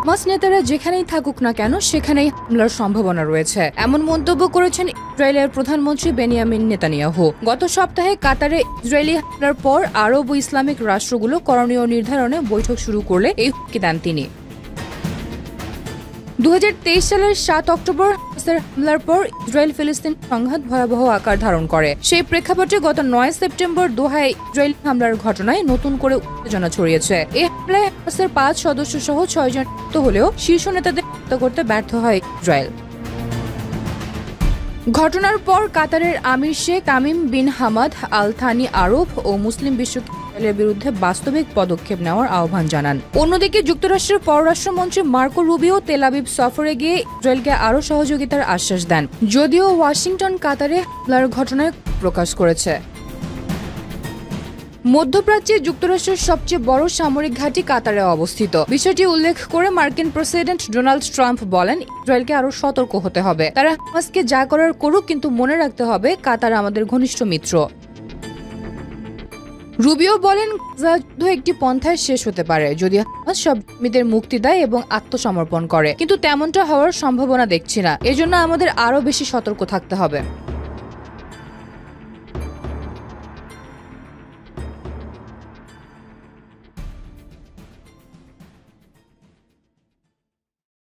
Hamas নেতারা যেখানেই থাকুক না কেন সেখানেই হামলার সম্ভাবনা রয়েছে, এমন মন্তব্য করেছেন ইসরায়েলের প্রধানমন্ত্রী বেনিয়ামিন নেতানিয়াহু। গত সপ্তাহে কাতারে ইসরায়েলি হামলার পর আরব ও ইসলামিক রাষ্ট্রগুলো করণীয় নির্ধারণে বৈঠক শুরু করলে এই হুমকি দেন তিনি। 2023 সালের 7 অক্টোবর হামাসের হামলার পর ইসরায়েল ফিলিস্তিন সংঘাত ভয়াবহ আকার ধারণ করে। সেই প্রেক্ষাপটে গত 9 সেপ্টেম্বর দোহায় ইসরায়েলি হামলার ঘটনায় নতুন করে উত্তেজনা ছড়িয়েছে। এই হামলায় হামাসের 5 সদস্য সহ 6 জন নিহত হলেও শীর্ষ নেতাদের হত্যা করতে ব্যর্থ হয় ইসরায়েল। ঘটনার পর কাতারের আমির Sheikh Tamim bin Hamad Al Thani আরব ও মুসলিম বিশ্বকে ইসরায়েলের বিরুদ্ধে বাস্তবিক পদক্ষেপ নেওয়ার আহ্বান জানান। অন্যদিকে যুক্তরাষ্ট্রের পররাষ্ট্রমন্ত্রী মার্কো রুবিও তেল আবিব সফরে গিয়ে ইসরায়েলকে আরও সহযোগিতার আশ্বাস দেন, যদিও ওয়াশিংটন কাতারে হামলার ঘটনায় প্রকাশ করেছে। মধ্যপ্রাচ্যে যুক্তরাষ্ট্রের সবচেয়ে বড় সামরিক ঘাঁটি কাতারে অবস্থিত। বিষয়টি উল্লেখ করে মার্কিন প্রেসিডেন্ট ডোনাল্ড ট্রাম্প বলেন, ইসরায়েলকে আরও সতর্ক হতে হবে। তারা হামাসকে যা করার করুক, কিন্তু মনে রাখতে হবে কাতার আমাদের ঘনিষ্ঠ মিত্র। রুবিও বলেন, গাজা যুদ্ধ একটি পন্থায় শেষ হতে পারে যদি হামাস সব জিম্মিদের মুক্তি দেয় এবং আত্মসমর্পণ করে, কিন্তু তেমনটা হওয়ার সম্ভাবনা দেখছি না। এজন্য আমাদের আরও বেশি সতর্ক থাকতে হবে।